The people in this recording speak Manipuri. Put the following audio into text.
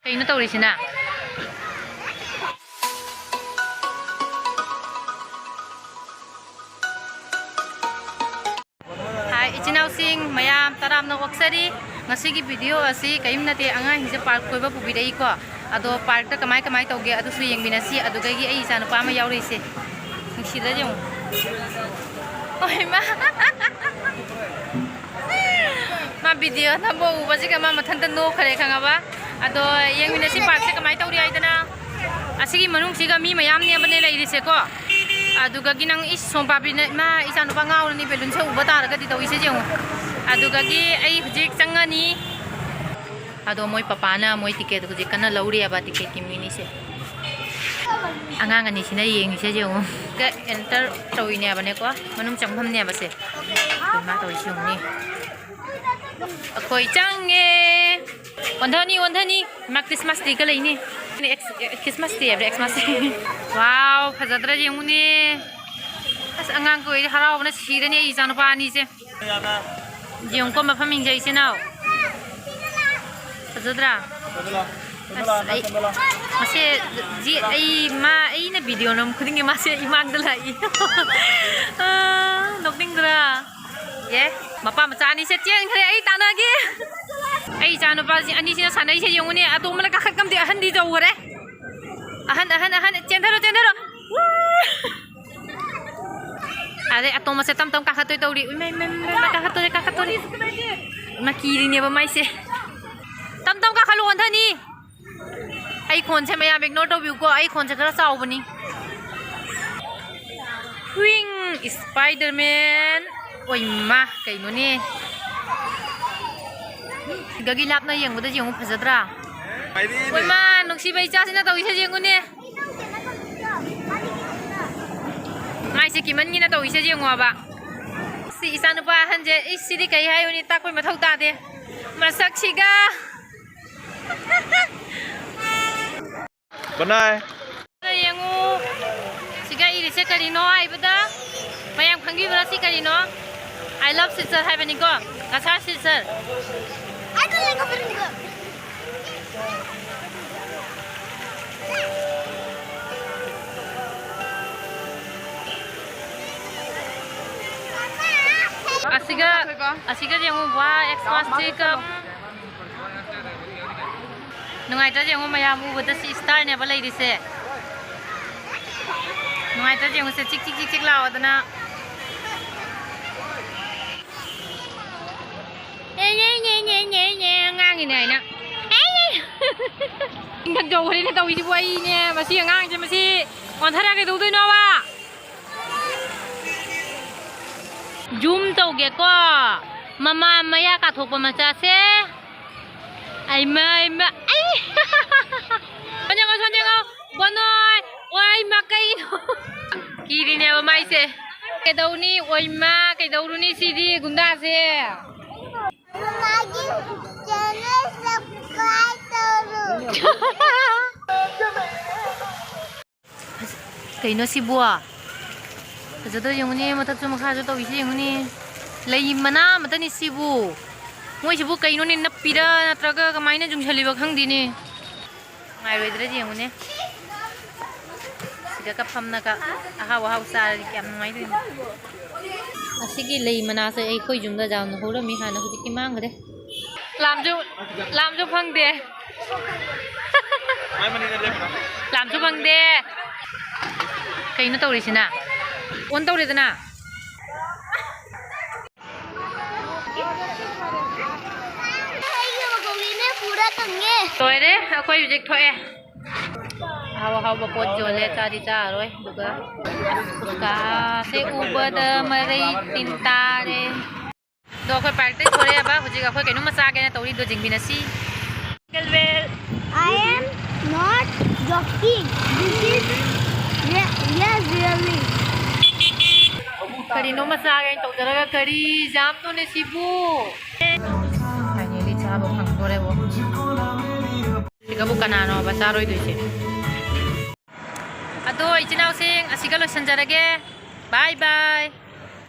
Kayno tawrisina. Hi, ichinausing mayam taram na waksari. Ngasigi video asi kayim nate anga hisa park koiba pubidai ko. Ado park ta kamai tawge adu su yengbinasi adu gagi ai isa nupa ma yaurisi. Sida jong. Oi ma. Ma video na bo ubasi ka ma mathanta no khare khangaba. Ado yengbinasi park se kamai tawri ai dana. Asigi manung siga mi mayam ne bane lai rise ko. Adu gagi nang is sompa bi ma isa nupa ngaw ni belun se uba tar ga di tawi se jong. Adu gagi ai hujik changani. Ado moi papa na moi ticket hujik kana lauri aba ticket kimini se. Angang ani sina yeng se jong. Ka enter tawi ne bane ko manung changpham ne ba se. Ma tawi siung ni. Akoi change. Wandhani ma Christmas tree ka lai ni. Christmas tree every Xmas. Wow, phajadra jeng ni. As angang ko harau na sida ni isa no pa ni se. Jeng ko mafaming jai se now. Phajadra. Masih ji ai ma ai na video nom khuding masih imag dala I. Nokting dala. Ye, mapa macha ni se cheng thare ai ta na gi. Ai cha no pa ji ani se sanai se jeng ni atom la ka khat kam de ahan di jau re. Ahan chen tharo. Ade atom se tam ka khatoi tawri. Ui mai ka khatoi. Ma kiri ni ba mai se. Tam ka khalu on thani. Ai khon se maya ignore to view ko ai khon se khara chaw bani. Wing Spider-Man. Oi ma kaino ni. Gagi lap na yeng boda jeng phajadra. Oi ma nungsi bai cha sina tawi se jeng ni. Ngai se kiman ni na tawi se jeng wa ba. Si isanu pa hanje isi di kai hayo ni ta koi mathau ta de. Masak siga. Benai. Yengu siga iri se karino ai bada. Mayam khangi bra si karino. I love sister hai bani ko. Kasar sister. I don't like opening it. Asiga yengu wa Xmas tree ka. Nungai ta yengu mayam u bada si star ne ba lai ri se. Nungai ta yengu se chik lawa dana. Ngang này nè. Thật đồ đi tàu đi quay nè, mà xí ngang chứ mà xí. Còn thật ra cái đồ tôi nó à. Zoom tàu kìa co. Mama maya cả thuộc mà cha xe. Ai mà. Ai. Con nhang. Con ơi. Ôi mà cây. Kỳ đi nè bà mai xe. Cái đầu ni ôi mà cái đầu ni xí đi cũng đa xe. Kaino si bua. Phajadra jeng ni mathak chu makha chu tawi se jeng ni. Lai mana matani si bu. Moi si bu kaino ni napira natraga kamaina jungchali ba khang di ni. Ngai roidra jeng ni. Siga ka phamna ka aha sa kyam ngai ri. Asigi lai mana se ai khoi jungda jaw na hora mi hana hudi ki mang gade. Làm cho phăng de. Làm cho phăng de. Cái nó tàu đi xin à? Uốn tàu đi thế nào? Tôi đấy, quay dịch thôi. Hào bọc bột rồi lên cha đi cha rồi, được rồi. Cả xe Uber de Marie Tinta đấy. Do khoi practice ho re ba hoji ga khoi kaino macha ga na tori do jingbi na si I am not joking. This is yes really. kari no macha ga to jara ga kari jam to ne sibu ani li cha bo phang to re bo tiga bu kana no ba sa roi do se ado ichinau sing asiga lo sanjara ge bye bye.